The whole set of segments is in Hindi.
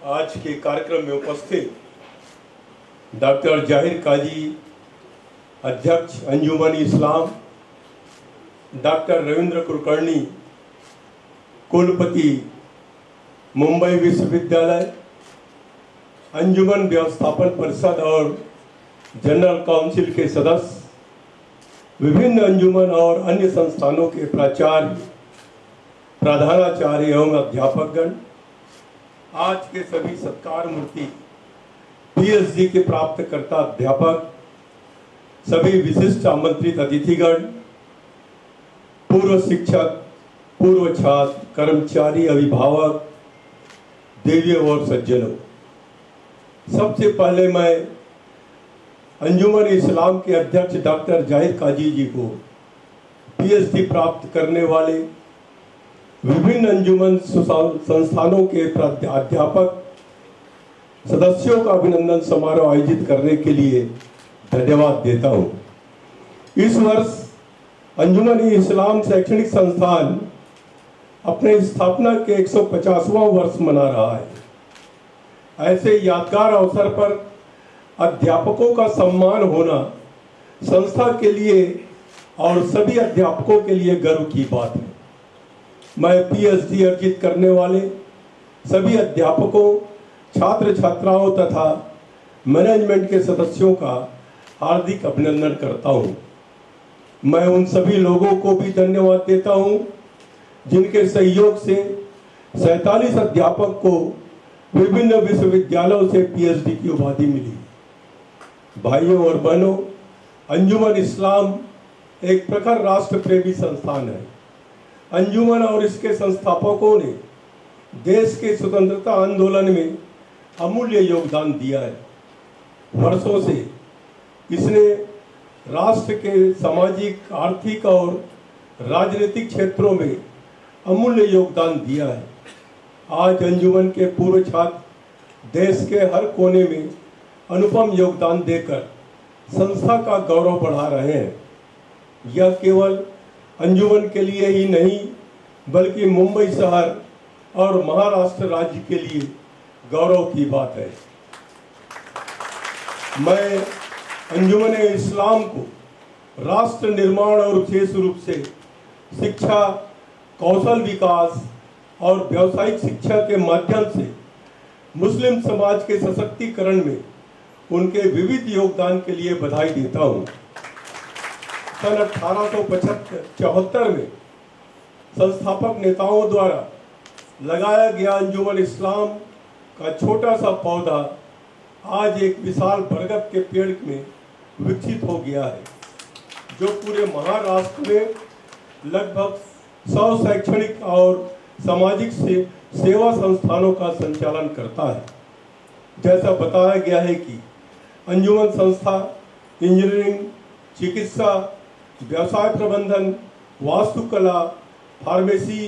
आज के कार्यक्रम में उपस्थित डॉक्टर जाहिर काजी, अध्यक्ष अंजुमन इस्लाम, डॉक्टर रविंद्र कुलकर्णी, कुलपति मुंबई विश्वविद्यालय, अंजुमन व्यवस्थापन परिषद और जनरल काउंसिल के सदस्य, विभिन्न अंजुमन और अन्य संस्थानों के प्राचार्य, प्रधानाचार्य एवं अध्यापकगण, आज के सभी सत्कार मूर्ति पीएचडी के प्राप्तकर्ता अध्यापक, सभी विशिष्ट आमंत्रित अतिथिगण, पूर्व शिक्षक, पूर्व छात्र, कर्मचारी, अभिभावक, देवियों और सज्जनों, सबसे पहले मैं अंजुमन इस्लाम के अध्यक्ष डॉक्टर जाहिर काजी जी को पीएचडी प्राप्त करने वाले विभिन्न अंजुमन संस्थानों के अध्यापक सदस्यों का अभिनंदन समारोह आयोजित करने के लिए धन्यवाद देता हूं। इस वर्ष अंजुमन इस्लाम शैक्षणिक संस्थान अपने स्थापना के 150वां वर्ष मना रहा है। ऐसे यादगार अवसर पर अध्यापकों का सम्मान होना संस्था के लिए और सभी अध्यापकों के लिए गर्व की बात है। मैं पीएचडी अर्जित करने वाले सभी अध्यापकों, छात्र छात्राओं तथा मैनेजमेंट के सदस्यों का हार्दिक अभिनंदन करता हूं। मैं उन सभी लोगों को भी धन्यवाद देता हूं जिनके सहयोग से 47 अध्यापक को विभिन्न विश्वविद्यालयों से पीएचडी की उपाधि मिली। भाइयों और बहनों, अंजुमन इस्लाम एक प्रखर राष्ट्र प्रेमी संस्थान है। अंजुमन और इसके संस्थापकों ने देश के स्वतंत्रता आंदोलन में अमूल्य योगदान दिया है। वर्षों से इसने राष्ट्र के सामाजिक, आर्थिक और राजनीतिक क्षेत्रों में अमूल्य योगदान दिया है। आज अंजुमन के पूर्व छात्र देश के हर कोने में अनुपम योगदान देकर संस्था का गौरव बढ़ा रहे हैं। यह केवल अंजुमन के लिए ही नहीं बल्कि मुंबई शहर और महाराष्ट्र राज्य के लिए गौरव की बात है। मैं अंजुमन इस्लाम को राष्ट्र निर्माण और विशेष रूप से शिक्षा, कौशल विकास और व्यावसायिक शिक्षा के माध्यम से मुस्लिम समाज के सशक्तिकरण में उनके विविध योगदान के लिए बधाई देता हूँ। सन 1875 में संस्थापक नेताओं द्वारा लगाया गया अंजुमन इस्लाम का छोटा सा पौधा आज एक विशाल बरगद के पेड़ में विकसित हो गया है, जो पूरे महाराष्ट्र में लगभग 100 शैक्षणिक और सामाजिक सेवा संस्थानों का संचालन करता है। जैसा बताया गया है कि अंजुमन संस्था इंजीनियरिंग, चिकित्सा, व्यवसाय प्रबंधन, वास्तुकला, फार्मेसी,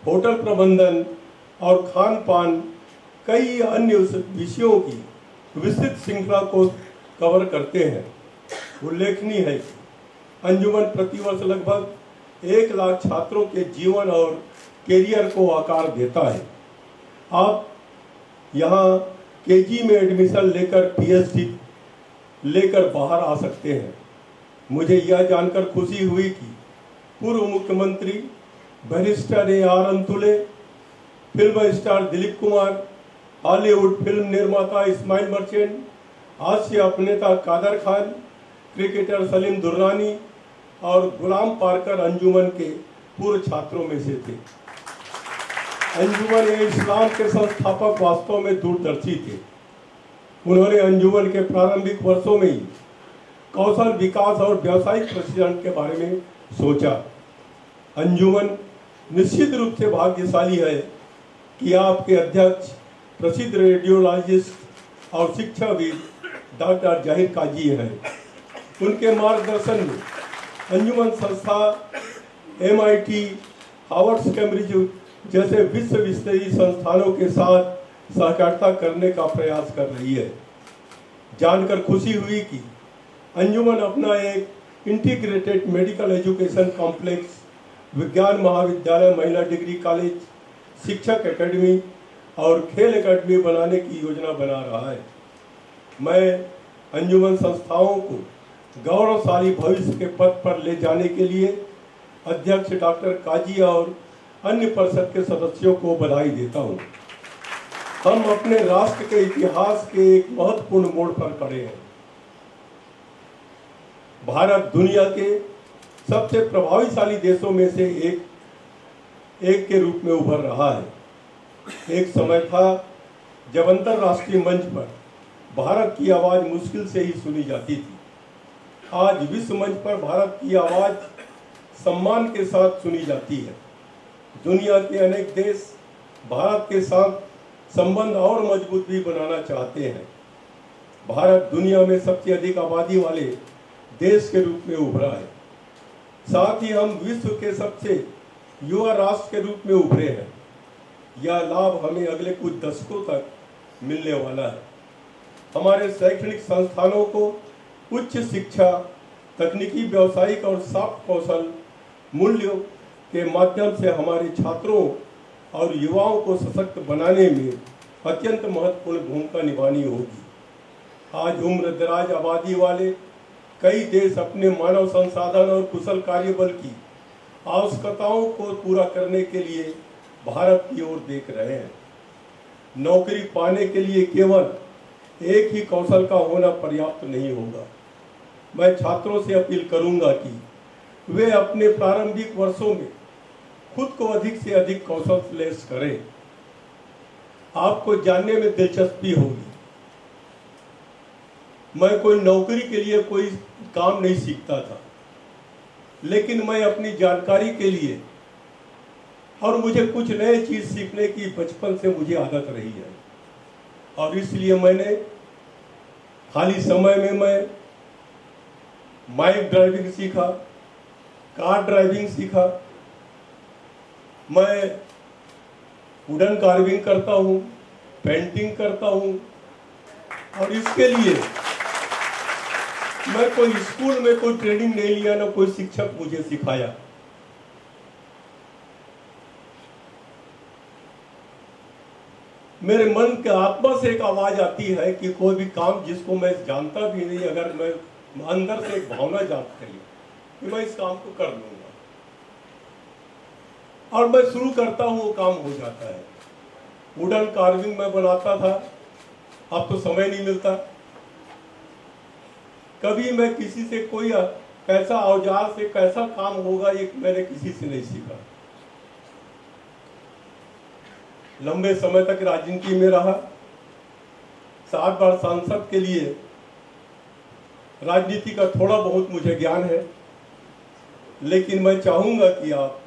होटल प्रबंधन और खान पान कई अन्य विषयों की विस्तृत श्रृंखला को कवर करते हैं। उल्लेखनीय है कि अंजुमन प्रतिवर्ष लगभग 1 लाख छात्रों के जीवन और कैरियर को आकार देता है। आप यहाँ केजी में एडमिशन लेकर पीएचडी लेकर बाहर आ सकते हैं। मुझे यह जानकर खुशी हुई कि पूर्व मुख्यमंत्री barrister AR Antule, film star Dilip Kumar, Hollywood film निर्माता इस्माइल मर्चेंट, हास्य अभिनेता कादर खान, क्रिकेटर सलीम दुर्रानी और गुलाम पारकर अंजुमन के पूर्व छात्रों में से थे। अंजुमन इस्लाम के संस्थापक वास्तव में दूरदर्शी थे। उन्होंने अंजुमन के प्रारंभिक वर्षों में ही कौशल विकास और व्यावसायिक प्रशिक्षण के बारे में सोचा। अंजुमन निश्चित रूप से भाग्यशाली है कि आपके अध्यक्ष प्रसिद्ध रेडियोलॉजिस्ट और शिक्षाविद डॉक्टर जाहिर काजी हैं। उनके मार्गदर्शन में अंजुमन संस्था MIT, हार्वर्ड, कैम्ब्रिज जैसे विश्व स्तरीय संस्थानों के साथ सहकारिता करने का प्रयास कर रही है। जानकर खुशी हुई कि अंजुमन अपना एक इंटीग्रेटेड मेडिकल एजुकेशन कॉम्प्लेक्स, विज्ञान महाविद्यालय, महिला डिग्री कॉलेज, शिक्षक एकेडमी और खेल एकेडमी बनाने की योजना बना रहा है। मैं अंजुमन संस्थाओं को गौरवशाली भविष्य के पथ पर ले जाने के लिए अध्यक्ष डॉक्टर काजी और अन्य परिषद के सदस्यों को बधाई देता हूं। हम अपने राष्ट्र के इतिहास के एक महत्वपूर्ण मोड़ पर खड़े हैं। भारत दुनिया के सबसे प्रभावशाली देशों में से एक के रूप में उभर रहा है। एक समय था जब अंतर्राष्ट्रीय मंच पर भारत की आवाज मुश्किल से ही सुनी जाती थी। आज विश्व मंच पर भारत की आवाज सम्मान के साथ सुनी जाती है। दुनिया के अनेक देश भारत के साथ संबंध और मजबूत भी बनाना चाहते हैं। भारत दुनिया में सबसे अधिक आबादी वाले देश के रूप में उभरा है। साथ ही हम विश्व के सबसे युवा राष्ट्र के रूप में उभरे हैं। यह लाभ हमें अगले कुछ दशकों तक मिलने वाला है। हमारे शैक्षणिक संस्थानों को उच्च शिक्षा, तकनीकी, व्यावसायिक और सॉफ्ट कौशल मूल्यों के माध्यम से हमारे छात्रों और युवाओं को सशक्त बनाने में अत्यंत महत्वपूर्ण भूमिका निभानी होगी। आज उम्र दराज आबादी वाले कई देश अपने मानव संसाधन और कुशल कार्यबल की आवश्यकताओं को पूरा करने के लिए भारत की ओर देख रहे हैं। नौकरी पाने के लिए केवल एक ही कौशल का होना पर्याप्त नहीं होगा। मैं छात्रों से अपील करूंगा कि वे अपने प्रारंभिक वर्षों में खुद को अधिक से अधिक कौशललेस करें। आपको जानने में दिलचस्पी होगी, मैं कोई नौकरी के लिए कोई काम नहीं सीखता था, लेकिन मैं अपनी जानकारी के लिए और मुझे कुछ नए चीज सीखने की बचपन से मुझे आदत रही है। और इसलिए मैंने खाली समय में मैं बाइक ड्राइविंग सीखा, कार ड्राइविंग सीखा, मैं वुडन कार्विंग करता हूँ, पेंटिंग करता हूँ। और इसके लिए मैं कोई स्कूल में कोई ट्रेनिंग नहीं लिया, ना कोई शिक्षक मुझे सिखाया। मेरे मन के आत्मा से एक आवाज आती है कि कोई भी काम जिसको मैं जानता भी नहीं, अगर मैं अंदर से एक भावना जागती है कि मैं इस काम को कर लूंगा और मैं शुरू करता हूं, वो काम हो जाता है। वुडन कार्विंग मैं बनाता था, अब तो समय नहीं मिलता। कभी मैं किसी से कोई कैसा औजार से कैसा काम होगा ये मैंने किसी से नहीं सीखा। लंबे समय तक राजनीति में रहा, 7 बार सांसद के लिए राजनीति का थोड़ा बहुत मुझे ज्ञान है। लेकिन मैं चाहूंगा कि आप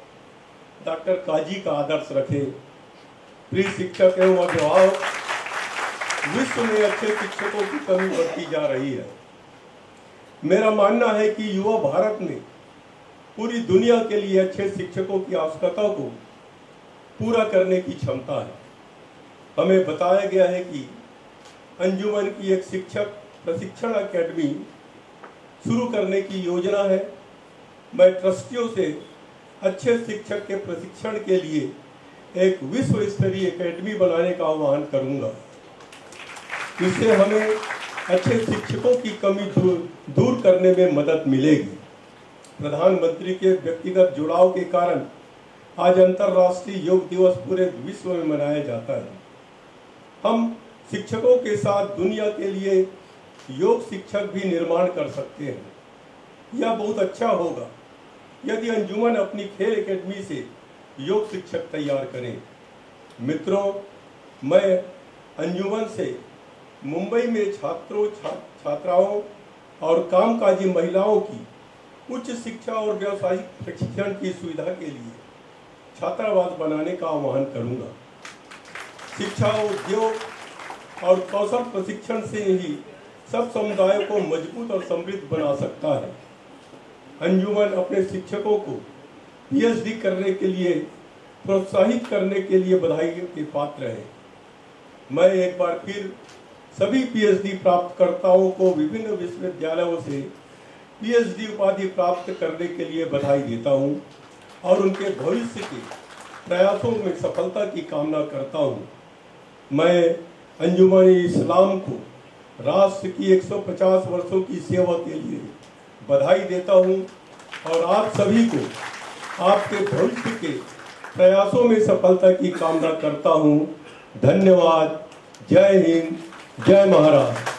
डॉक्टर काजी का आदर्श रखें। प्रिय शिक्षक एवं अभिभावक, विश्व में अच्छे शिक्षकों की कमी बढ़ती जा रही है। मेरा मानना है कि युवा भारत में पूरी दुनिया के लिए अच्छे शिक्षकों की आवश्यकता को पूरा करने की क्षमता है। हमें बताया गया है कि अंजुमन की एक शिक्षक प्रशिक्षण अकेडमी शुरू करने की योजना है। मैं ट्रस्टियों से अच्छे शिक्षक के प्रशिक्षण के लिए एक विश्व स्तरीय एकेडमी बनाने का आह्वान करूंगा। इससे हमें अच्छे शिक्षकों की कमी दूर करने में मदद मिलेगी। प्रधानमंत्री के व्यक्तिगत जुड़ाव के कारण आज अंतर्राष्ट्रीय योग दिवस पूरे विश्व में मनाया जाता है। हम शिक्षकों के साथ दुनिया के लिए योग शिक्षक भी निर्माण कर सकते हैं। यह बहुत अच्छा होगा यदि अंजुमन अपनी खेल एकेडमी से योग शिक्षक तैयार करें। मित्रों, मैं अंजुमन से मुंबई में छात्रों, छात्राओं और कामकाजी महिलाओं की उच्च शिक्षा और व्यावसायिक प्रशिक्षण की सुविधा के लिए छात्रावास बनाने का आह्वान करूंगा। शिक्षा, उद्योग और कौशल प्रशिक्षण से ही सब समुदायों को मजबूत और समृद्ध बना सकता है। अंजुमन अपने शिक्षकों को पीएचडी करने के लिए प्रोत्साहित करने के लिए बधाई के पात्र है। मैं एक बार फिर सभी पीएचडी प्राप्तकर्ताओं को विभिन्न विश्वविद्यालयों से पीएचडी उपाधि प्राप्त करने के लिए बधाई देता हूं और उनके भविष्य के प्रयासों में सफलता की कामना करता हूं। मैं अंजुमन इस्लाम को राष्ट्र की 150 वर्षों की सेवा के लिए बधाई देता हूं और आप सभी को आपके भविष्य के प्रयासों में सफलता की कामना करता हूं। धन्यवाद। जय हिंद, जय महाराष्ट्र।